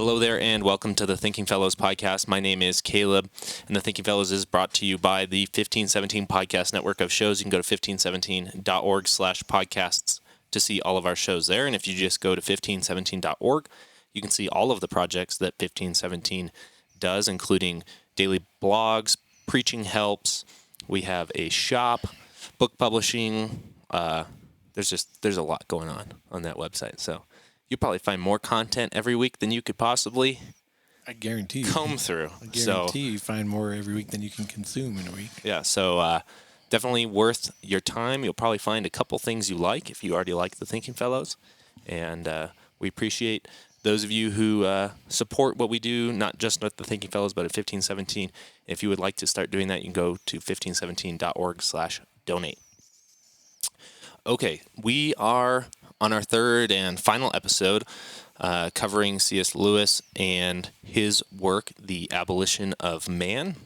Hello there, and welcome to the Thinking Fellows podcast. My name is Caleb, and the Thinking Fellows is brought to you by the 1517 podcast network of shows. You can go to 1517.org/podcasts to see all of our shows there. And if you just go to 1517.org, you can see all of the projects that 1517 does, including daily blogs, preaching helps. We have a shop, book publishing. There's a lot going on that website. So you'll probably find more content every week than you could possibly I guarantee comb through. I guarantee you find more every week than you can consume in a week. Yeah, so definitely worth your time. You'll probably find a couple things you like if you already like the Thinking Fellows. And we appreciate those of you who support what we do, not just with the Thinking Fellows, but at 1517. If you would like to start doing that, you can go to 1517.org/donate. Okay, we are on our third and final episode covering C.S. Lewis and his work, The Abolition of Man.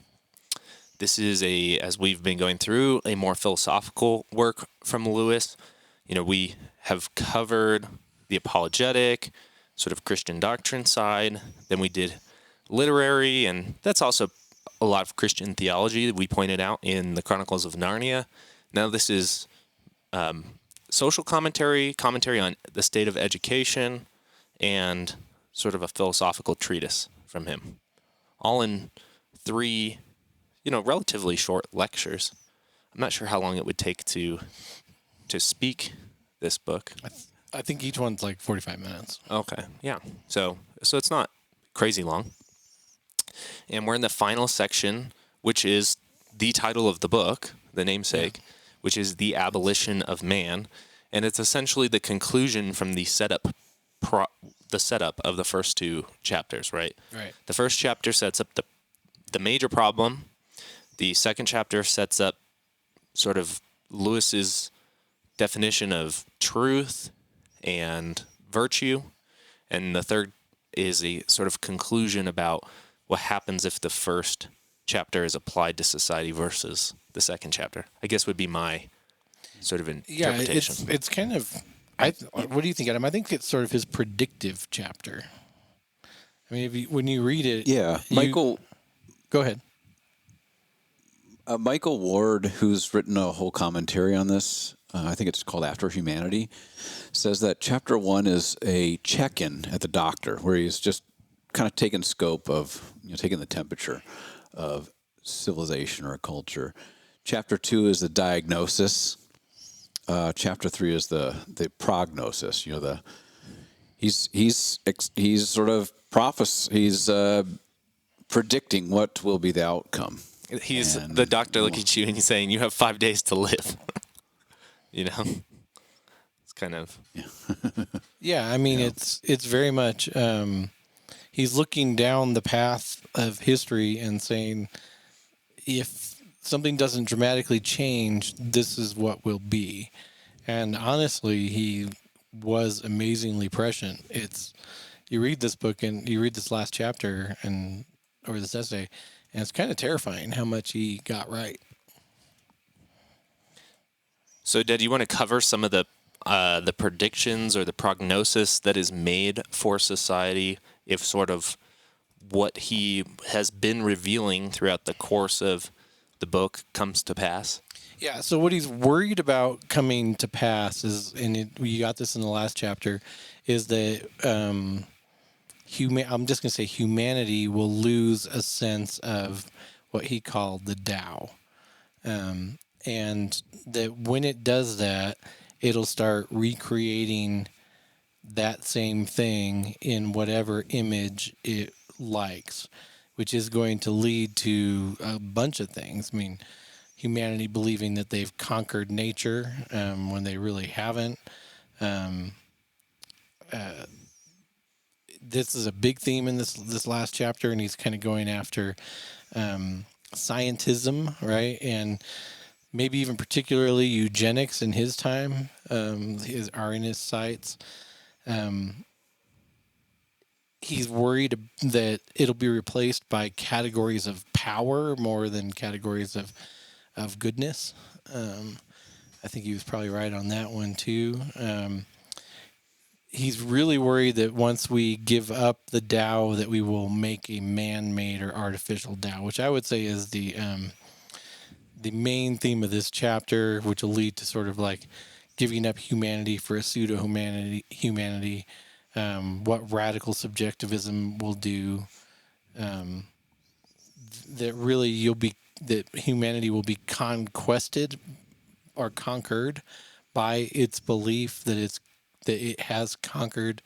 This is, as we've been going through, a more philosophical work from Lewis. You know, we have covered the apologetic, sort of Christian doctrine side. Then we did literary, and that's also a lot of Christian theology that we pointed out in the Chronicles of Narnia. Now this is social commentary on the state of education, and sort of a philosophical treatise from him. All in 3, relatively short lectures. I'm not sure how long it would take to speak this book. I think each one's like 45 minutes. Okay, yeah. So it's not crazy long. And we're in the final section, which is the title of the book, the namesake, which is The Abolition of Man. And it's essentially the conclusion from the setup of the first 2 chapters, right? Right. The first chapter sets up the major problem. The second chapter sets up sort of Lewis's definition of truth and virtue. And the third is a sort of conclusion about what happens if the first chapter is applied to society versus the second chapter, I guess would be my sort of interpretation. Yeah, it's kind of, what do you think, Adam? I think it's sort of his predictive chapter. I mean, when you read it... Yeah, Michael... Go ahead. Michael Ward, who's written a whole commentary on this, I think it's called After Humanity, says that chapter 1 is a check-in at the doctor, where he's just kind of taking scope of, taking the temperature of civilization or a culture. Chapter 2 is the diagnosis. Chapter 3 is the prognosis. He's sort of he's predicting what will be the outcome. He's the doctor looking at you and he's saying, you have 5 days to live. It's kind of... Yeah, I mean, it's very much... he's looking down the path of history and saying, if something doesn't dramatically change, this is what will be. And honestly, he was amazingly prescient. You read this book and you read this last chapter or this essay, and it's kind of terrifying how much he got right. So, Dad, you want to cover some of the predictions or the prognosis that is made for society if sort of what he has been revealing throughout the course of the book comes to pass? Yeah, so what he's worried about coming to pass is, and we got this in the last chapter, is that I'm just going to say humanity will lose a sense of what he called the Tao. And that when it does that, it'll start recreating that same thing in whatever image it likes, which is going to lead to a bunch of things. I mean, humanity believing that they've conquered nature when they really haven't. This is a big theme in this last chapter, and he's kind of going after scientism, right? And maybe even particularly eugenics in his time are in his sights. He's worried that it'll be replaced by categories of power more than categories of goodness. I think he was probably right on that one too. he's really worried that once we give up the Tao, that we will make a man-made or artificial Tao, which I would say is the main theme of this chapter, which will lead to sort of like giving up humanity for a pseudo-humanity, what radical subjectivism will do, that really that humanity will be conquested or conquered by its belief that it has conquered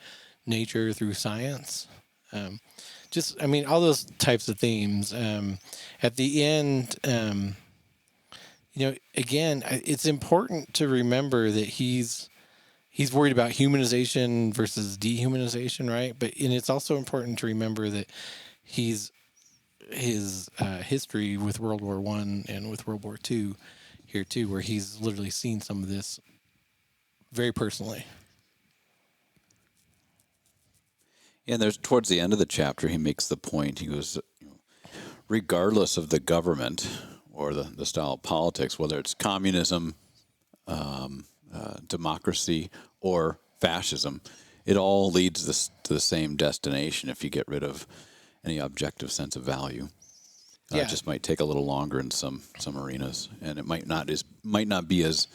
nature through science. All those types of themes. At the end, again, it's important to remember that he's worried about humanization versus dehumanization, right? And it's also important to remember that his history with World War I and with World War II here too, where he's literally seen some of this very personally. And there's towards the end of the chapter, he makes the point. He goes, regardless of the government or the style of politics, whether it's communism, democracy, or fascism, it all leads to the same destination if you get rid of any objective sense of value. It just might take a little longer in some arenas, and it might not be as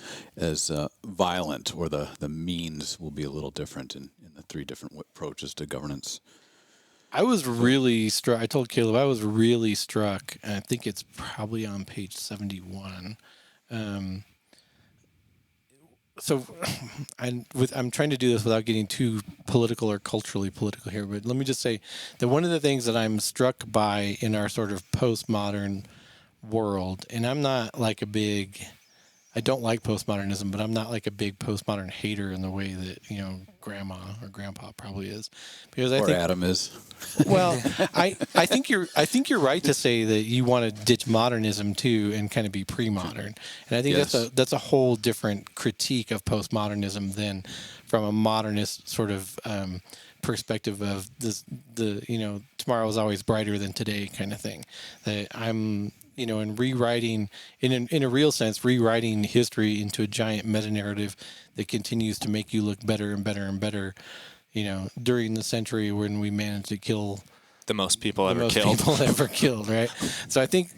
violent, or the means will be a little different in the three different approaches to governance. I was really struck. I told Caleb I was really struck, and I think it's probably on page 71. I'm trying to do this without getting too political or culturally political here, but let me just say that one of the things that I'm struck by in our sort of postmodern world, and I'm not like I don't like postmodernism, but I'm not like a big postmodern hater in the way that, grandma or grandpa probably is, because I think Adam is. Well, I think you're right to say that you want to ditch modernism too and kind of be pre-modern, and I think that's a whole different critique of postmodernism than from a modernist sort of perspective of tomorrow is always brighter than today kind of thing. That I'm in rewriting, in a real sense, rewriting history into a giant meta-narrative that continues to make you look better and better and better, during the century when we managed to kill the most people ever killed, right? So I think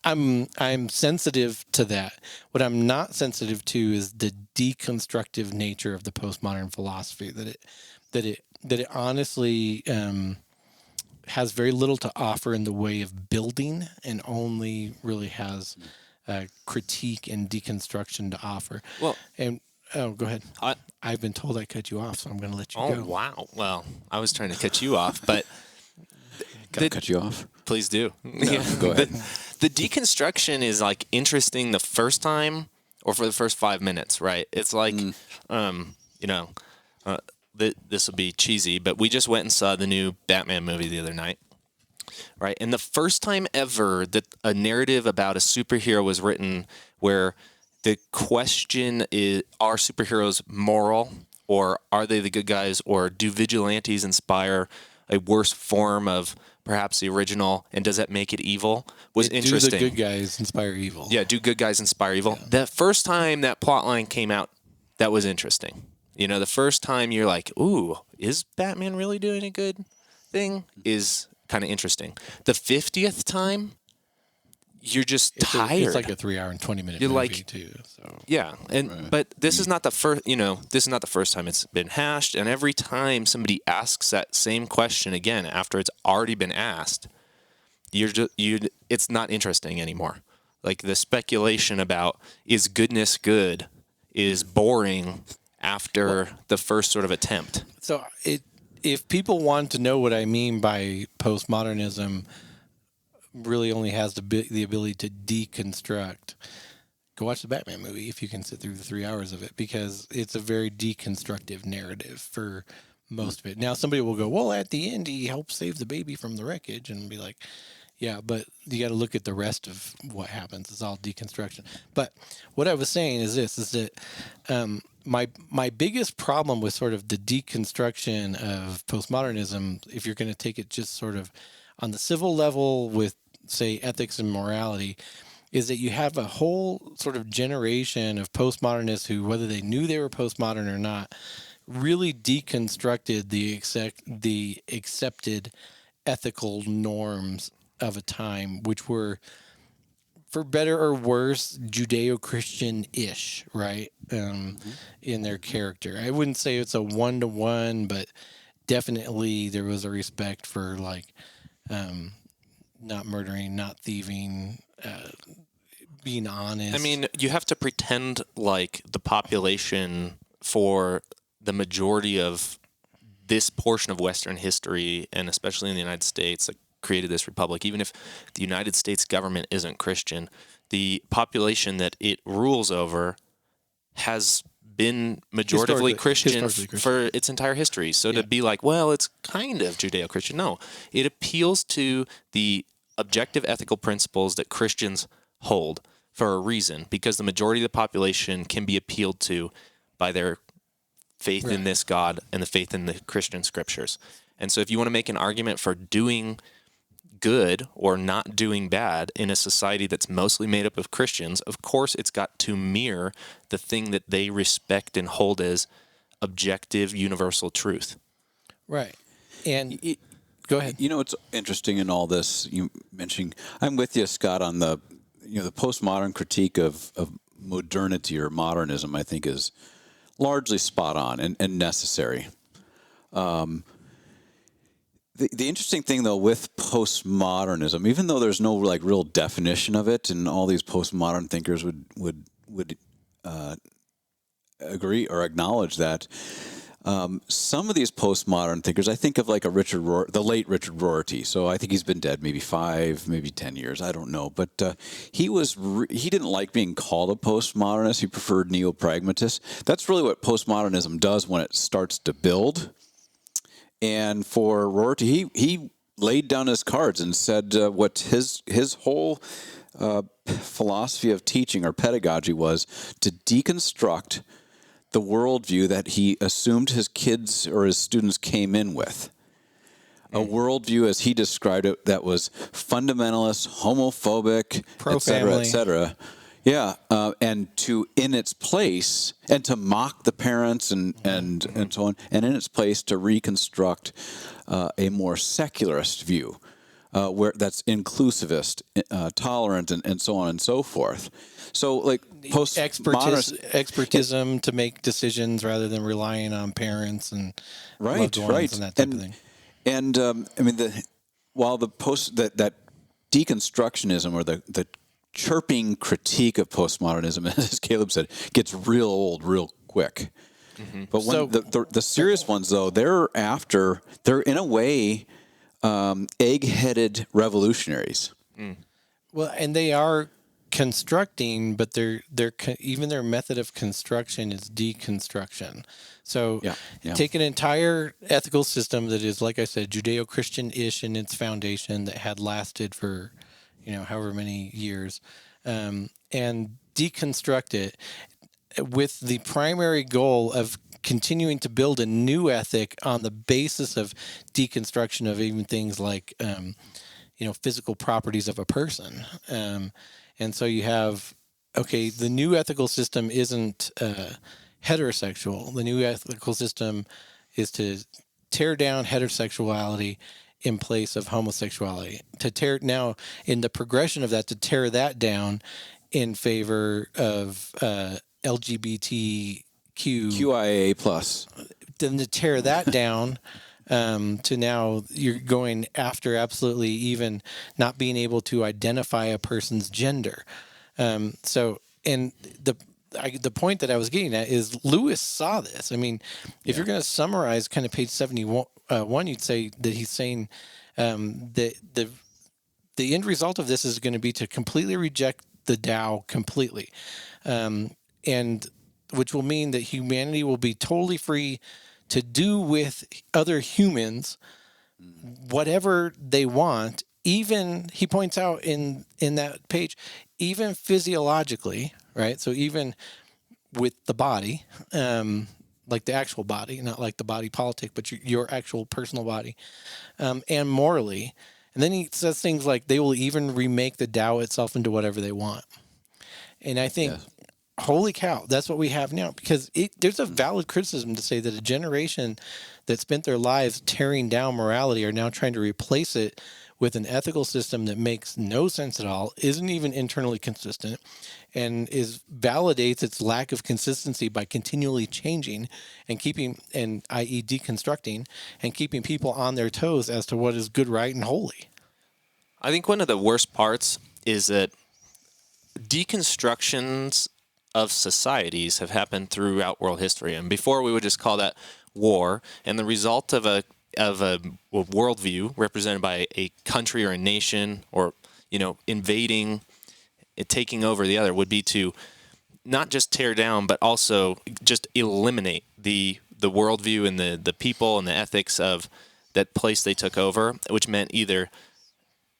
I'm sensitive to that. What I'm not sensitive to is the deconstructive nature of the postmodern philosophy, that it honestly has very little to offer in the way of building, and only really has critique and deconstruction to offer. Well, and go ahead. I've been told I cut you off, so I'm going to let you go. Oh, wow. Well, I was trying to cut you off, but... Can I cut you off? Please do. No, go ahead. The deconstruction is like interesting the first time, or for the first 5 minutes, right? It's like, this will be cheesy, but we just went and saw the new Batman movie the other night, right? And the first time ever that a narrative about a superhero was written where the question is, are superheroes moral, or are they the good guys, or do vigilantes inspire a worse form of perhaps the original, and does that make it evil? Was interesting. Do the good guys inspire evil? Yeah, do good guys inspire evil? Yeah. The first time that plot line came out, that was interesting. The first time you're like, ooh, is Batman really doing a good thing? Is kind of interesting. The 50th time, you're just tired. It's like a 3 hour and 20-minute movie too. So. Yeah, but this is not the first. This is not the first time it's been hashed. And every time somebody asks that same question again after it's already been asked, it's not interesting anymore. Like the speculation about is goodness good is boring after the first sort of attempt. So if people want to know what I mean by postmodernism, really only has the ability to deconstruct, go watch the Batman movie if you can sit through the 3 hours of it, because it's a very deconstructive narrative for most of it. Now, somebody will go, well, at the end, he helped save the baby from the wreckage, and be like, yeah, but you got to look at the rest of what happens. It's all deconstruction. But what I was saying is that my biggest problem with sort of the deconstruction of postmodernism, if you're going to take it just sort of on the civil level with, say, ethics and morality, is that you have a whole sort of generation of postmodernists who, whether they knew they were postmodern or not, really deconstructed the accepted ethical norms of a time, which were, for better or worse, Judeo-Christian-ish, right? In their character. I wouldn't say it's a one-to-one, but definitely there was a respect for, like, not murdering, not thieving, being honest. I mean, you have to pretend like the population for the majority of this portion of Western history, and especially in the United States, that created this republic. Even if the United States government isn't Christian, the population that it rules over has been majoritively Christian for its entire history. So to be like, well, it's kind of Judeo-Christian, no. It appeals to the objective ethical principles that Christians hold for a reason, because the majority of the population can be appealed to by their faith in this God and the faith in the Christian scriptures. And so if you want to make an argument for doing good or not doing bad in a society that's mostly made up of Christians, of course it's got to mirror the thing that they respect and hold as objective universal truth. Right. And go ahead. You know, it's interesting in all this, you mentioning, I'm with you, Scott, on the postmodern critique of modernity or modernism, I think is largely spot on and necessary. The interesting thing, though, with postmodernism, even though there's no like real definition of it, and all these postmodern thinkers would agree or acknowledge that, some of these postmodern thinkers, I think of like the late Richard Rorty. So I think he's been dead maybe 5, maybe 10 years. I don't know, but he didn't like being called a postmodernist. He preferred neo-pragmatist. That's really what postmodernism does when it starts to build. And for Rorty, he laid down his cards and said what his whole philosophy of teaching or pedagogy was to deconstruct the worldview that he assumed his kids or his students came in with. A worldview, as he described it, that was fundamentalist, homophobic, et cetera, et cetera. Yeah, and to in its place, and to mock the parents and so on, and in its place to reconstruct a more secularist view, where that's inclusivist, tolerant, and so on and so forth. So, like expertism to make decisions rather than relying on parents and loved ones and that type of thing. And I mean, while that deconstructionism or the chirping critique of postmodernism, as Caleb said, gets real old real quick. Mm-hmm. But the serious ones, though, they're in a way egg-headed revolutionaries. Mm. Well, and they are constructing, but even their method of construction is deconstruction. So take an entire ethical system that is, like I said, Judeo-Christian-ish in its foundation, that had lasted for however many years, and deconstruct it with the primary goal of continuing to build a new ethic on the basis of deconstruction of even things like, physical properties of a person. And so you have, the new ethical system isn't heterosexual. The new ethical system is to tear down heterosexuality in place of homosexuality, now in the progression of that, to tear that down in favor of LGBTQ QIA plus, then to tear that down to now you're going after absolutely even not being able to identify a person's gender. And the point that I was getting at is Lewis saw this. I mean, if you're going to summarize kind of page 71, you'd say that he's saying that the end result of this is going to be to completely reject the Tao completely, and which will mean that humanity will be totally free to do with other humans whatever they want. Even, he points out in that page, even physiologically, right? So even with the body, like the actual body, not like the body politic, but your actual personal body, and morally. And then he says things like they will even remake the Tao itself into whatever they want. And I think holy cow, that's what we have now. Because there's a valid criticism to say that a generation that spent their lives tearing down morality are now trying to replace it with an ethical system that makes no sense at all, isn't even internally consistent, and validates its lack of consistency by continually changing and keeping, and i.e. deconstructing, and keeping people on their toes as to what is good, right, and holy. I think one of the worst parts is that deconstructions of societies have happened throughout world history, and before we would just call that war, and the result of a worldview represented by a country or a nation, or invading, taking over the other, would be to not just tear down, but also just eliminate the worldview and the people and the ethics of that place they took over, which meant either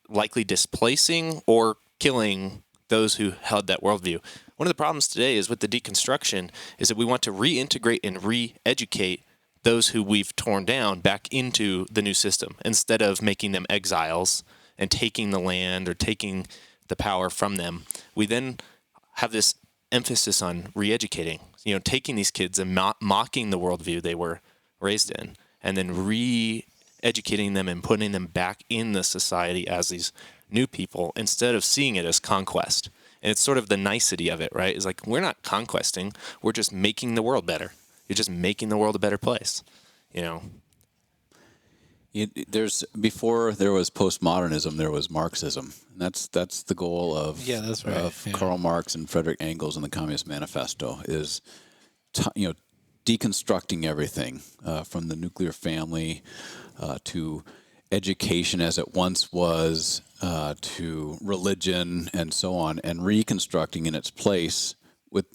likely displacing or killing those who held that worldview. One of the problems today is with the deconstruction is that we want to reintegrate and re-educate those who we've torn down back into the new system, instead of making them exiles and taking the land or taking the power from them. We then have this emphasis on re-educating, taking these kids and mocking the worldview they were raised in, and then re-educating them and putting them back in the society as these new people, instead of seeing it as conquest. And it's sort of the nicety of it, right? It's like, we're not conquesting, we're just making the world better. You're just making the world a better place, Before there was postmodernism, there was Marxism. And that's the goal of that's right. of Karl Marx and Frederick Engels in the Communist Manifesto, is deconstructing everything from the nuclear family to education as it once was, to religion and so on, and reconstructing in its place with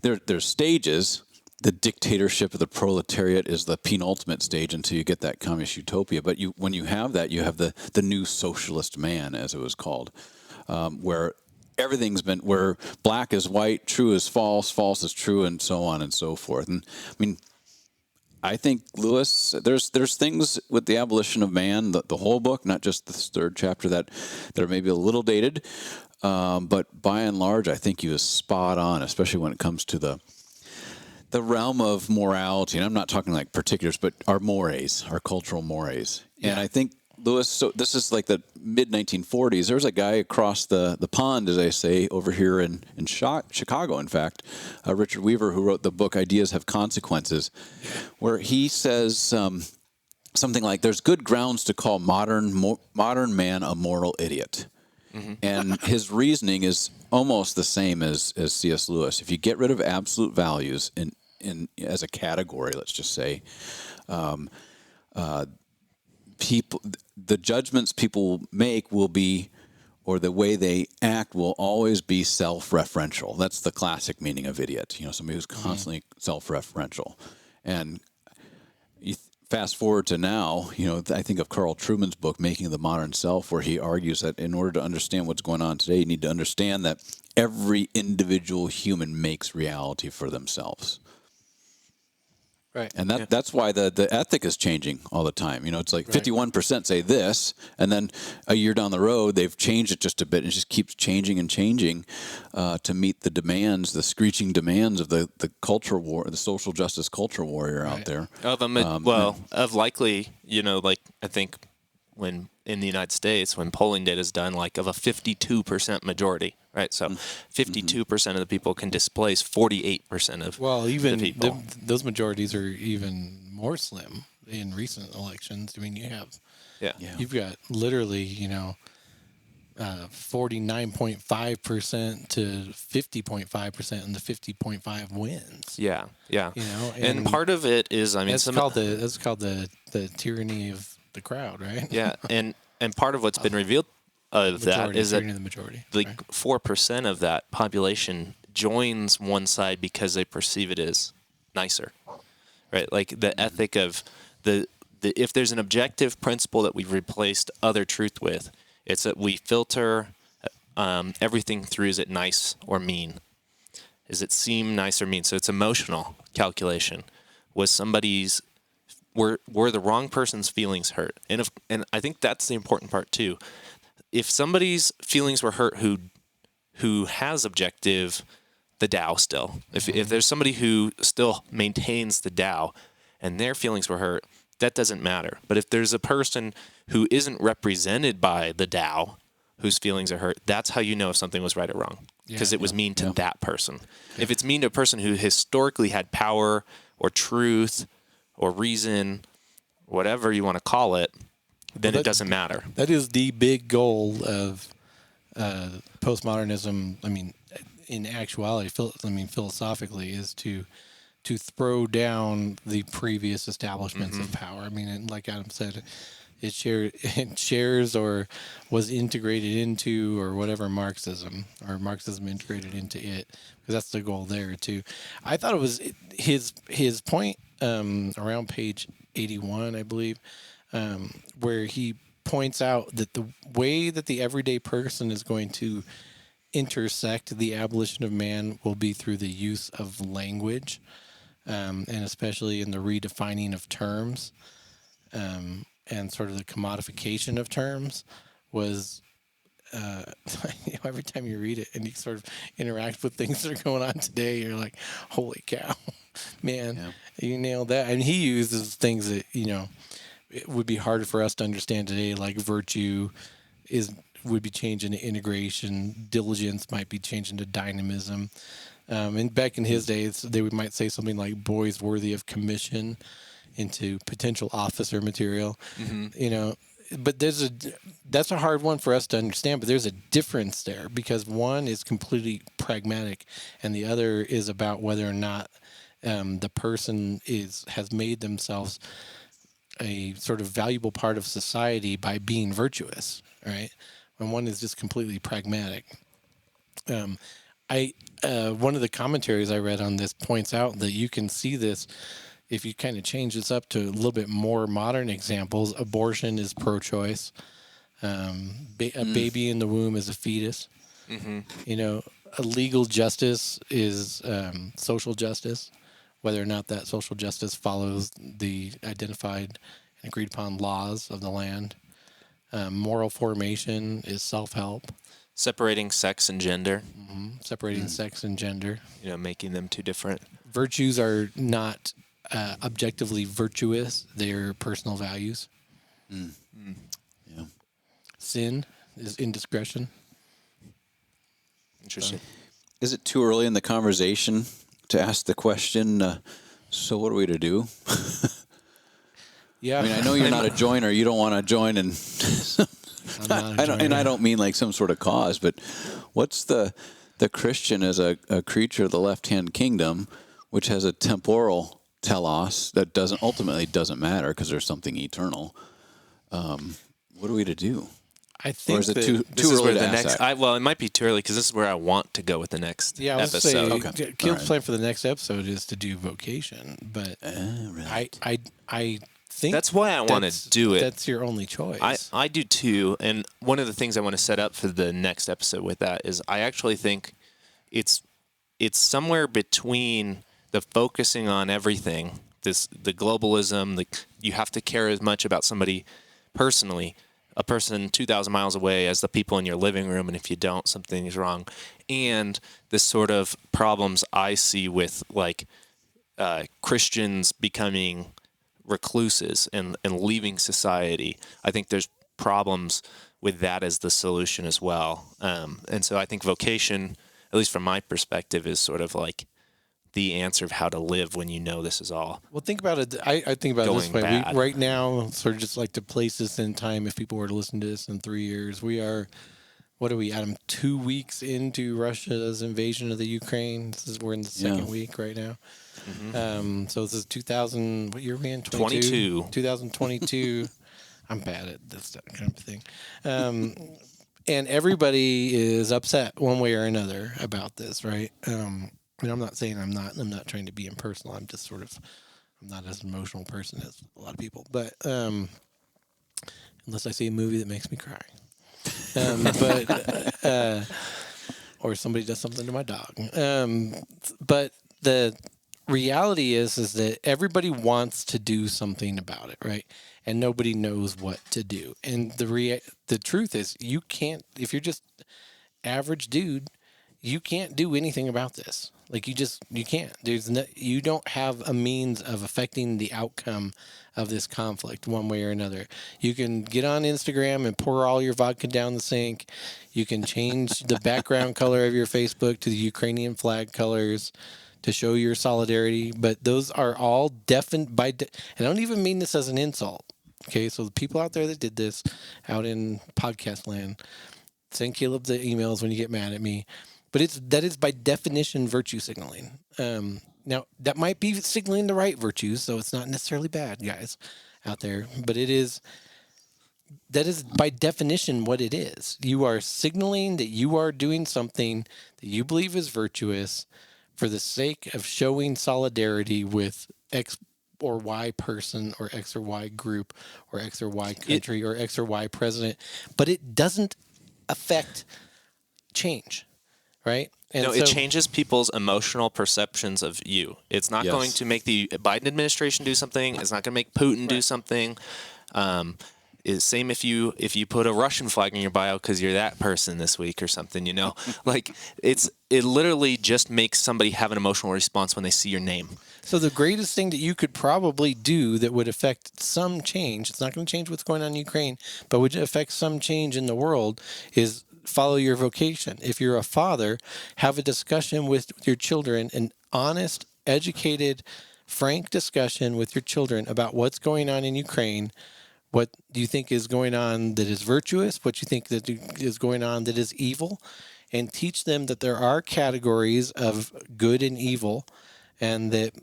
there's stages. The dictatorship of the proletariat is the penultimate stage until you get that communist utopia. But when you have that, you have the new socialist man, as it was called, where everything's been, where black is white, true is false, false is true, and so on and so forth. And I mean, I think, Lewis, there's things with the Abolition of Man, the whole book, not just this third chapter, that are maybe a little dated, but by and large, I think he was spot on, especially when it comes to the realm of morality. And I'm not talking like particulars, but our mores, our cultural mores. Yeah. And I think, Lewis, so this is like the mid-1940s. There's a guy across the pond, as I say, over here in Chicago, in fact, Richard Weaver, who wrote the book Ideas Have Consequences, where he says something like, there's good grounds to call modern man a moral idiot. Mm-hmm. And his reasoning is almost the same as C.S. Lewis. If you get rid of absolute values in as a category, let's just say, people, the judgments people make will be, or the way they act will always be self-referential. That's the classic meaning of idiot. Somebody who's constantly self-referential. And you fast forward to now, I think of Carl Trueman's book, Making the Modern Self, where he argues that in order to understand what's going on today, you need to understand that every individual human makes reality for themselves. Right. And that's why the ethic is changing all the time. It's like 51% say this, and then a year down the road, they've changed it just a bit, and it just keeps changing and changing to meet the demands, the screeching demands of the culture war, the social justice culture warrior out there. Of likely, like I think when in the United States, when polling data is done, like of a 52% majority, right? So 52% of the people can displace 48% of even the people. Those majorities are even more slim in recent elections. I mean, you've got literally, 49.5% to 50.5%, and the 50.5 wins. Yeah. And part of it is, that's called the tyranny of the crowd, right? Yeah, and part of what's been revealed of that is that the majority, 4% of that population joins one side because they perceive it as nicer, right? Like the ethic of the if there's an objective principle that we've replaced other truth with, it's that we filter everything through, is it nice or mean? Does it seem nice or mean? So it's emotional calculation. Were the wrong person's feelings hurt? And I think that's the important part too. If somebody's feelings were hurt who has objective the Tao still. If there's somebody who still maintains the Tao and their feelings were hurt, that doesn't matter. But if there's a person who isn't represented by the Tao, whose feelings are hurt, that's how you know if something was right or wrong, because it was mean to that person. If it's mean to a person who historically had power or truth or reason, whatever you want to call it, then it doesn't matter. That is the big goal of postmodernism. I mean, in actuality, philosophically, is to throw down the previous establishments of power. I mean, and like Adam said, it shares or was integrated into, or whatever, Marxism integrated into it, because that's the goal there too. I thought it was his point around page 81, I believe, where he points out that the way that the everyday person is going to intersect the abolition of man will be through the use of language, and especially in the redefining of terms, and sort of the commodification of terms was, every time you read it and you sort of interact with things that are going on today, you're like, holy cow, man, you nailed that. And he uses things that, it would be harder for us to understand today, like virtue would be changed into integration, diligence might be changed into dynamism. And back in his days, they might say something like boys worthy of commission into potential officer material, but that's a hard one for us to understand, but there's a difference there, because one is completely pragmatic and the other is about whether or not the person has made themselves a sort of valuable part of society by being virtuous, right? And one is just completely pragmatic. One of the commentaries I read on this points out that you can see this if you kind of change this up to a little bit more modern examples. Abortion is pro-choice. A baby in the womb is a fetus. A legal justice is social justice, whether or not that social justice follows the identified and agreed upon laws of the land. Moral formation is self-help. Separating sex and gender. Separating sex and gender. Making them two different. Virtues are not objectively virtuous. They're personal values. Yeah. Sin is indiscretion. Interesting. Is it too early in the conversation to ask the question, so what are we to do? Yeah. I mean, I know you're not a joiner. You don't want to join, and I don't mean like some sort of cause, but what's the Christian as a creature of the left-hand kingdom, which has a temporal telos that ultimately doesn't matter because there's something eternal. What are we to do? I think, or is it that too This is early where to the ask next. that? Well, it might be too early because this is where I want to go with the next I was episode. say, Caleb's plan for the next episode is to do vocation, but Right. I think That's why I want to do it. That's your only choice. I do too, and one of the things I want to set up for the next episode with that is I actually think it's somewhere between the focusing on everything, the globalism, you have to care as much about somebody personally, a person 2,000 miles away, as the people in your living room, and if you don't, something is wrong, and this sort of problems I see with Christians becoming recluses and leaving society. I think there's problems with that as the solution as well. And so I think vocation, at least from my perspective, is sort of like the answer of how to live when you know this is all. Well, think about it. I think about it this way. bad. Right now, sort of just like to place this in time, if people were to listen to this in 3 years, we are, what are we, Adam, 2 weeks into Russia's invasion of the Ukraine? We're in the second week right now. Mm-hmm. So this is 2000, what year are we in? 22. 2022. I'm bad at this kind of thing. And everybody is upset one way or another about this, right? And I'm not saying I'm not trying to be impersonal. I'm just I'm not as emotional person as a lot of people. But unless I see a movie that makes me cry. Or somebody does something to my dog. But the reality is that everybody wants to do something about it, right? And nobody knows what to do. And the truth is, you can't, if you're just average dude, you can't do anything about this. Like you can't. You don't have a means of affecting the outcome of this conflict one way or another. You can get on Instagram and pour all your vodka down the sink. You can change the background color of your Facebook to the Ukrainian flag colors to show your solidarity, but those are all definite and I don't even mean this as an insult. Okay, so the people out there that did this out in podcast land, send Caleb the emails when you get mad at me. But that is by definition virtue signaling. Now that might be signaling the right virtues, so it's not necessarily bad, guys, out there. But that is by definition what it is. You are signaling that you are doing something that you believe is virtuous for the sake of showing solidarity with X or Y person or X or Y group or X or Y country or X or Y president. But it doesn't affect change, right? And no, so, it changes people's emotional perceptions of you. It's not Yes. going to make the Biden administration do something. It's not going to make Putin do something. Is same if you put a Russian flag in your bio because you're that person this week or something. Like it literally just makes somebody have an emotional response when they see your name. So the greatest thing that you could probably do that would affect some change, it's not going to change what's going on in Ukraine, but would affect some change in the world, is follow your vocation. If you're a father, have a discussion with your children, an honest, educated, frank discussion with your children about what's going on in Ukraine. What do you think is going on that is virtuous? What you think that is going on that is evil? And teach them that there are categories of good and evil, and that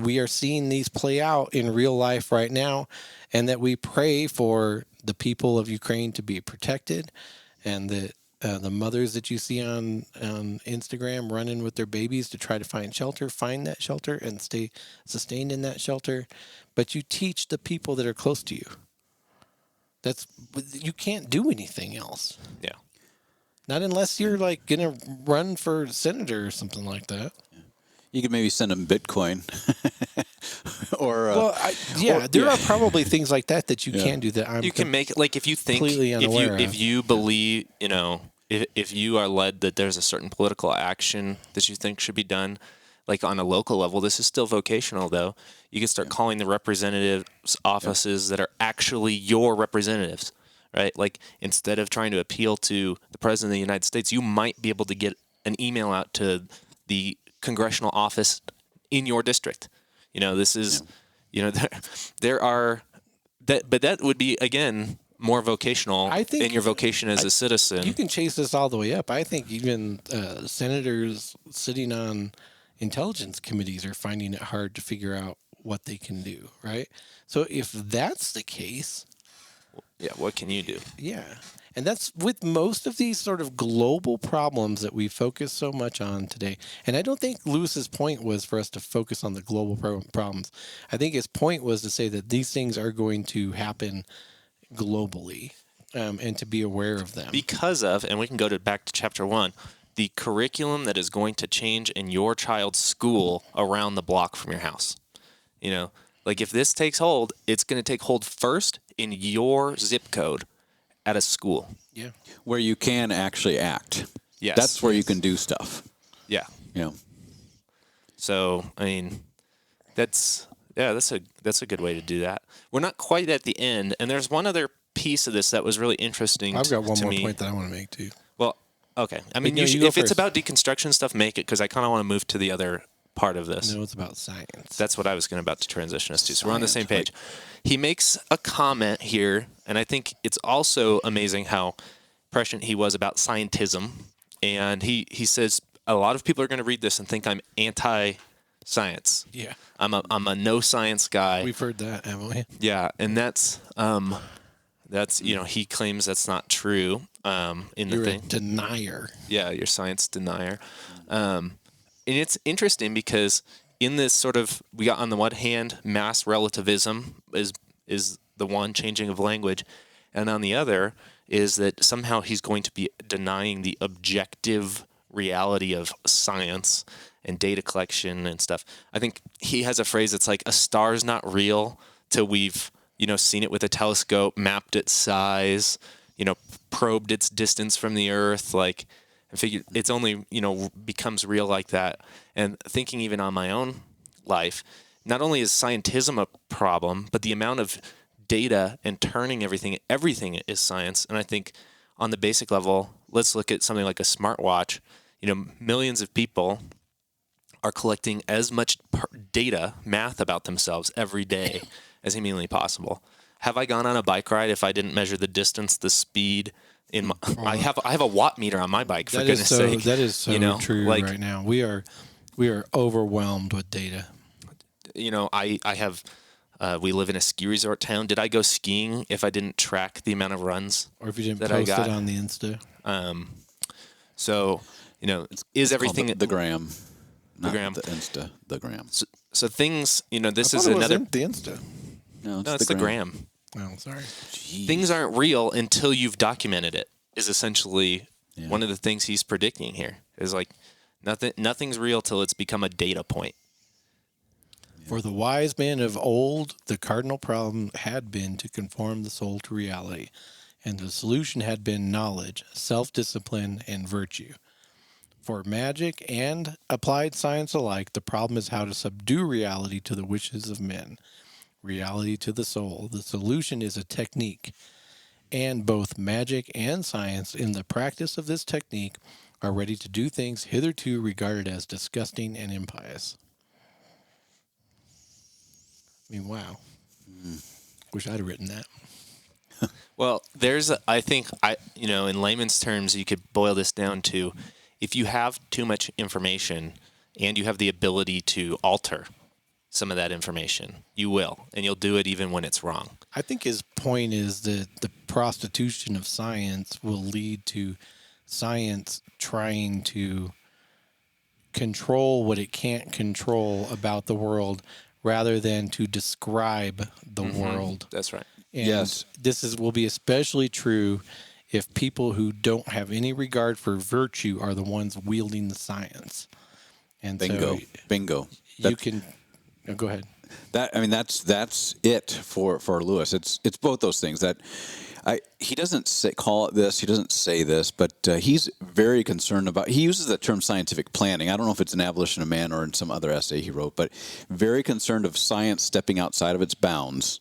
we are seeing these play out in real life right now, and that we pray for the people of Ukraine to be protected, and that the mothers that you see on Instagram running with their babies to try to find that shelter and stay sustained in that shelter. But you teach the people that are close to you. You can't do anything else. Yeah. Not unless you're like gonna run for senator or something like that. You could maybe send them Bitcoin, or there are probably things like that you can do that You can make it like if you think completely unaware of. if you believe if you are led that there's a certain political action that you think should be done, like on a local level. This is still vocational though. You can start calling the representatives offices that are actually your representatives, right? Like instead of trying to appeal to the president of the United States, you might be able to get an email out to the congressional office in your district. This is, there are that, but that would be again more vocational. I think in your vocation as a citizen. You can chase this all the way up. I think even senators sitting on intelligence committees are finding it hard to figure out what they can do, right? So if that's the case, yeah, what can you do? yeah. And that's with most of these sort of global problems that we focus so much on today. And I don't think Lewis's point was for us to focus on the global problems. I think his point was to say that these things are going to happen globally, and to be aware of them. Because of, and we can go back to chapter 1, the curriculum that is going to change in your child's school around the block from your house. Like if this takes hold, it's going to take hold first in your zip code at a school. Yeah. where you can actually act. Yes. That's where you can do stuff. Yeah. Yeah. So, I mean, that's a good way to do that. We're not quite at the end, and there's one other piece of this that was really interesting. I've got one to more me. point that I want to make too. Well, okay. I mean, no, you go if it's first. about deconstruction stuff, make it, because I kind of want to move to the other part of this. No, it's about science. That's what I was about to transition us to. So we're on the same Science, page. He makes a comment here, and I think it's also amazing how prescient he was about scientism. And he says a lot of people are going to read this and think I'm anti-science. Yeah. I'm a no science guy. We've heard that, haven't we? Yeah, and that's he claims that's not true in You're the a thing. denier. Yeah, you're science denier. And it's interesting because in this sort of, we got on the one hand, mass relativism is the one changing of language. And on the other is that somehow he's going to be denying the objective reality of science and data collection and stuff. I think he has a phrase that's like, a star's not real till we've, seen it with a telescope, mapped its size, probed its distance from the Earth. Like, and figured it's only, becomes real like that. And thinking even on my own life, not only is scientism a problem, but the amount of data and turning everything is science. And I think on the basic level, let's look at something like a smartwatch. Millions of people are collecting as much data, math about themselves every day as humanly possible. Have I gone on a bike ride if I didn't measure the distance, the speed? I have a watt meter on my bike, for goodness sake. That is so true right now. We are overwhelmed with data. I have. We live in a ski resort town. Did I go skiing if I didn't track the amount of runs? Or if you didn't post it on the Insta? So is everything the gram? The gram, the Insta, the gram. So things, this is another the Insta. No, it's the gram. Oh, sorry. Jeez. Things aren't real until you've documented it. Is essentially one of the things he's predicting here. Is like nothing's real till it's become a data point. For the wise men of old, the cardinal problem had been to conform the soul to reality, and the solution had been knowledge, self-discipline, and virtue. For magic and applied science alike, the problem is how to subdue reality to the wishes of men, reality to the soul. The solution is a technique, and both magic and science in the practice of this technique are ready to do things hitherto regarded as disgusting and impious. I mean, wow. Wish I'd have written that. Well, I think, in layman's terms, you could boil this down to, if you have too much information and you have the ability to alter some of that information, you will, and you'll do it even when it's wrong. I think his point is that the prostitution of science will lead to science trying to control what it can't control about the world rather than to describe the world. That's right. And yes. This will be especially true if people who don't have any regard for virtue are the ones wielding the science. And bingo. You can go ahead. That's it for Lewis. It's both those things that he doesn't call it this. He doesn't say this, but he's very concerned about. He uses the term scientific planning. I don't know if it's in Abolition of Man or in some other essay he wrote, but very concerned of science stepping outside of its bounds,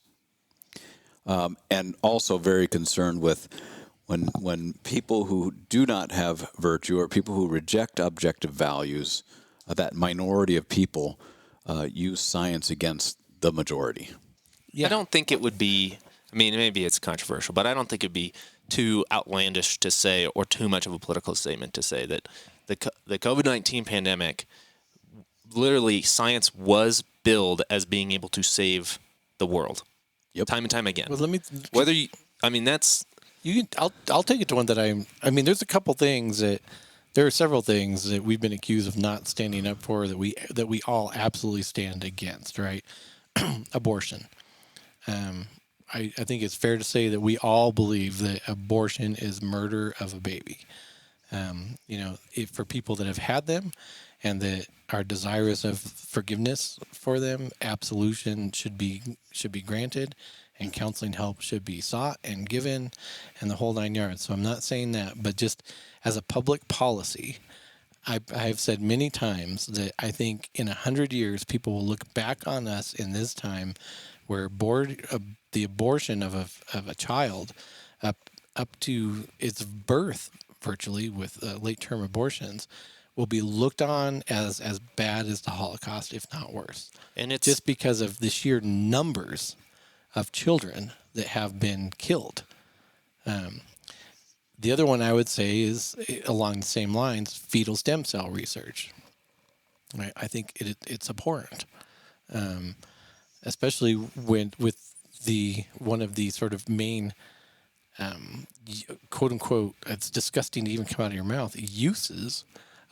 and also very concerned with when people who do not have virtue or people who reject objective values, that minority of people use science against the majority. Yeah. I don't think it would be. I mean, maybe it's controversial, but I don't think it'd be too outlandish to say, or too much of a political statement to say, that the COVID-19 pandemic, literally, science was billed as being able to save the world, time and time again. Well, that's. I'll take it to one that I mean, there's a couple things there are several things that we've been accused of not standing up for that we all absolutely stand against, right? Abortion. I think it's fair to say that we all believe that abortion is murder of a baby. For people that have had them and that are desirous of forgiveness for them, absolution should be granted, and counseling help should be sought and given, and the whole 9 yards. So I'm not saying that, but just as a public policy, I've said many times that I think in 100 years, people will look back on us in this time where the abortion of a child up to its birth, virtually, with late-term abortions, will be looked on as bad as the Holocaust, if not worse. And it's just because of the sheer numbers of children that have been killed. The other one I would say is, along the same lines, fetal stem cell research. Right? I think it's abhorrent, especially with one of the sort of main, quote unquote, it's disgusting to even come out of your mouth, uses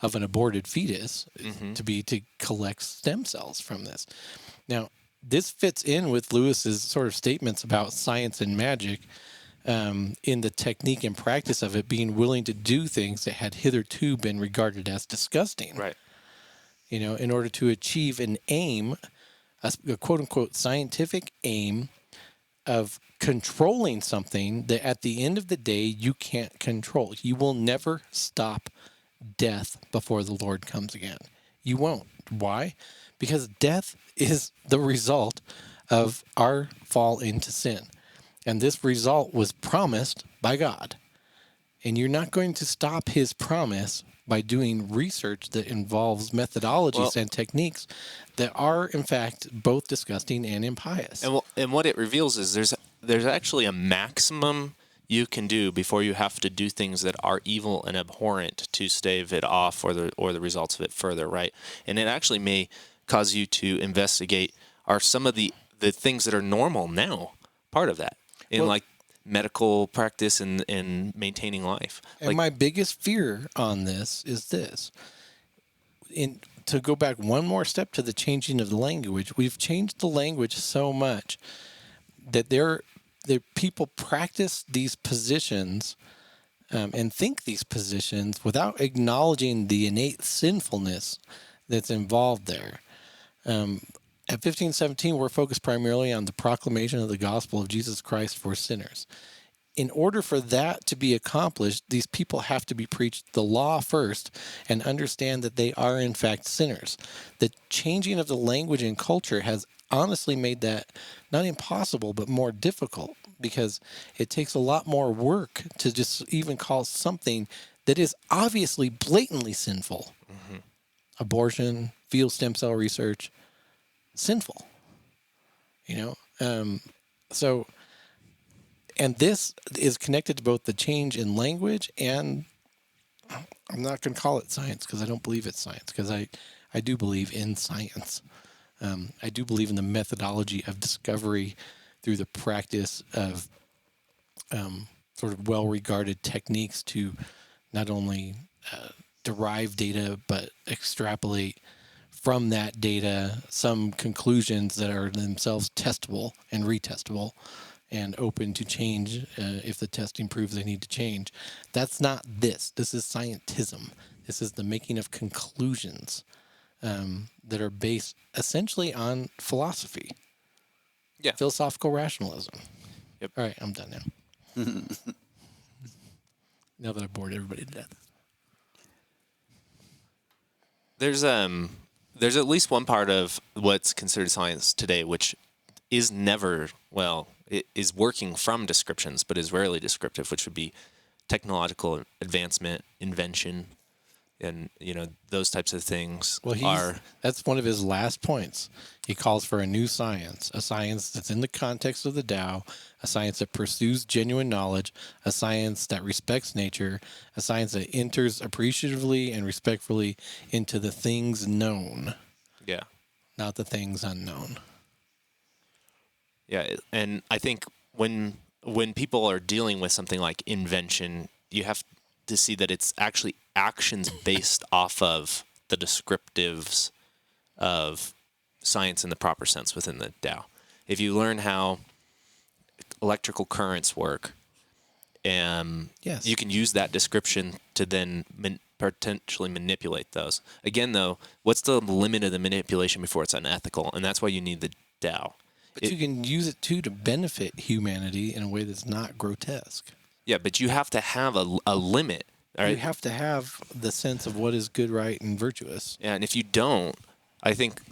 of an aborted fetus to collect stem cells from this. Now, this fits in with Lewis's sort of statements about science and magic, in the technique and practice of it, being willing to do things that had hitherto been regarded as disgusting. Right. In order to achieve an aim, a quote unquote scientific aim of controlling something that at the end of the day you can't control. You will never stop death before the Lord comes again. You won't. Why? Because death is the result of our fall into sin. And this result was promised by God. And you're not going to stop his promise by doing research that involves methodologies Well- and techniques that are, in fact, both disgusting and impious. And what it reveals is there's actually a maximum you can do before you have to do things that are evil and abhorrent to stave it off or the results of it further, right? And it actually may cause you to investigate, are some of the things that are normal now part of that in Well- like medical practice and maintaining life. And Like, my biggest fear on this is this. To go back one more step to the changing of the language, we've changed the language so much that people practice these positions and think these positions without acknowledging the innate sinfulness that's involved there. At 1517, we're focused primarily on the proclamation of the gospel of Jesus Christ for sinners. In order for that to be accomplished, these people have to be preached the law first and understand that they are, in fact, sinners. The changing of the language and culture has honestly made that not impossible, but more difficult, because it takes a lot more work to just even call something that is obviously blatantly sinful. Abortion, fetal stem cell research, sinful. So, and this is connected to both the change in language and I'm not going to call it science because I don't believe it's science, because I do believe in science. I do believe in the methodology of discovery through the practice of sort of well-regarded techniques to not only derive data, but extrapolate from that data some conclusions that are themselves testable and retestable and open to change if the testing proves they need to change. That's not this. This is scientism. This is the making of conclusions that are based essentially on philosophy. Yeah. Philosophical rationalism. Yep. All right, I'm done now. Now that I bored everybody to death. there's at least one part of what's considered science today which is never, well, it is working from descriptions, but is rarely descriptive, which would be technological advancement, invention, and those types of things. Well, that's one of his last points. He calls for a new science, a science that's in the context of the Tao, a science that pursues genuine knowledge, a science that respects nature, a science that enters appreciatively and respectfully into the things known, Yeah. not the things unknown. Yeah, and I think when people are dealing with something like invention, you have to see that it's actually actions based off of the descriptives of science in the proper sense within the Tao. If you learn how electrical currents work, Yes. you can use that description to then potentially manipulate those. Again, though, what's the limit of the manipulation before it's unethical? And that's why you need the Tao. But you can use it, too, to benefit humanity in a way that's not grotesque. Yeah, but you have to have a limit. All right? You have to have the sense of what is good, right, and virtuous. Yeah, and if you don't, I think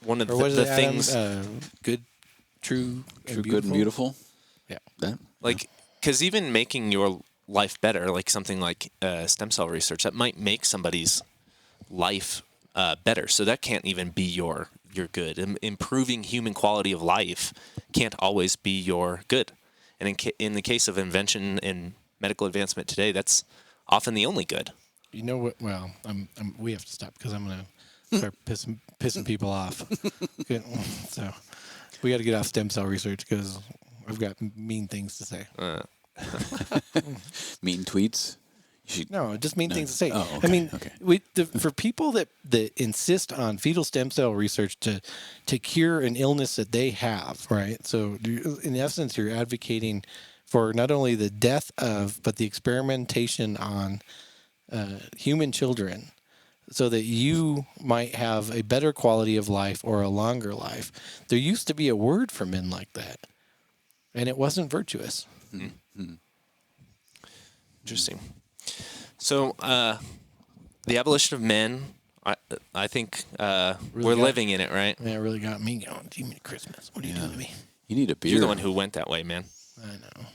one of Or what is the it, Adam? things, Good, true, Good and beautiful. Yeah. That like, because even making your life better, like something like stem cell research, that might make somebody's life better. So that can't even be your good. Improving human quality of life can't always be your good. And in the case of invention and medical advancement today, that's often the only good. You know what? Well, we have to stop because I'm going to start pissing people off. Good. So we got to get off stem cell research because I've got mean things to say. mean tweets. No, just mean things to say. Oh, I okay, mean, okay. for people that insist on fetal stem cell research to cure an illness that they have, right? So in essence, you're advocating for not only the death of, but the experimentation on human children so that you might have a better quality of life or a longer life. There used to be a word for men like that, and it wasn't virtuous. Interesting. So The Abolition of Man. I think we're got- living in it, right? Yeah, it really got me going. Jiminy Christmas. What are you doing to me? You need a beer. You're the one who went that way, man. I know.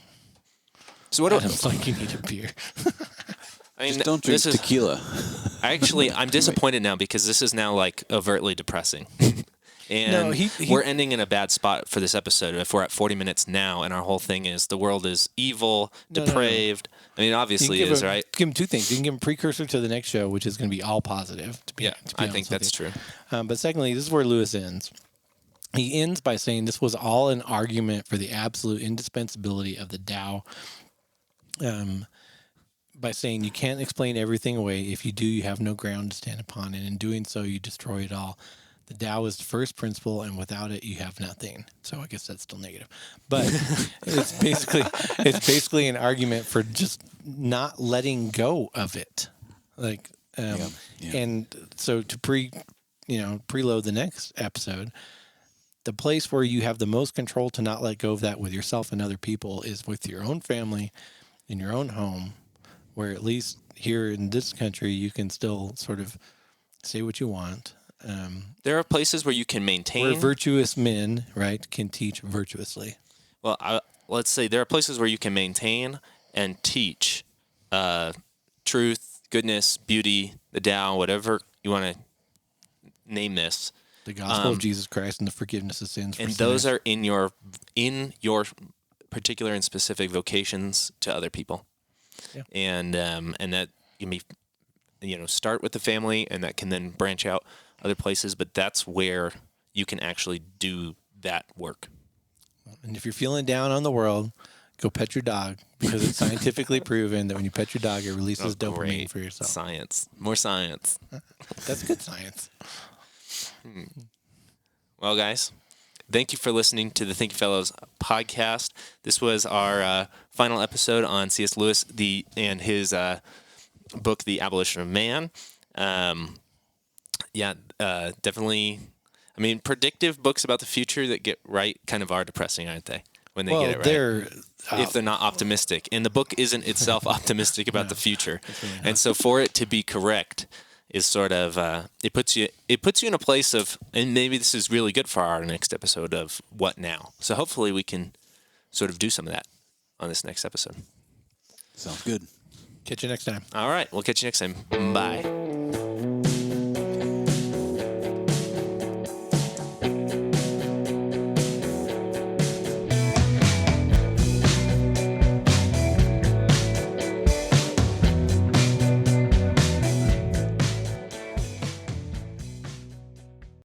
So what? Adam's like, you need a beer. I mean, Just don't drink this is tequila. I'm disappointed now because this is now like overtly depressing. And No, he- we're ending in a bad spot for this episode. If we're at 40 minutes now, and our whole thing is the world is evil, No. depraved. I mean, obviously it is, right? Give him two things. You can give him a precursor to the next show, which is going to be all positive. To be Yeah, I honest think with that's you. true. But secondly, this is where Lewis ends. He ends by saying this was all an argument for the absolute indispensability of the Tao. By saying you can't explain everything away. If you do, you have no ground to stand upon, and in doing so, you destroy it all. The Tao is the first principle, and without it, you have nothing. So I guess that's still negative, but it's basically an argument for just not letting go of it. Like, and so to preload the next episode, the place where you have the most control to not let go of that with yourself and other people is with your own family, in your own home, where at least here in this country, you can still sort of say what you want. There are places where you can maintain. Where virtuous men, right, can teach virtuously. Well, let's say there are places where you can maintain and teach truth, goodness, beauty, the Tao, whatever you want to name this. The gospel of Jesus Christ and the forgiveness of sins. And those are in your particular and specific vocations to other people. Yeah. And that can be, start with the family, and that can then branch out other places. But that's where you can actually do that work. And if you're feeling down on the world, go pet your dog, because it's scientifically proven that when you pet your dog, it releases dopamine Great. for yourself. Science. More science. That's good science. Well, guys, thank you for listening to the Thinking Fellows podcast. This was our final episode on C.S. Lewis and his book, The Abolition of Man. Definitely. I mean, predictive books about the future that get right kind of are depressing, aren't they? When they get it right. If they're not optimistic. And the book isn't itself optimistic about the future. Really and so for it to be correct is sort of it puts you in a place of, and maybe this is really good for our next episode of what now. So hopefully we can sort of do some of that on this next episode. Sounds good. Catch you next time. All right, we'll catch you next time. Bye.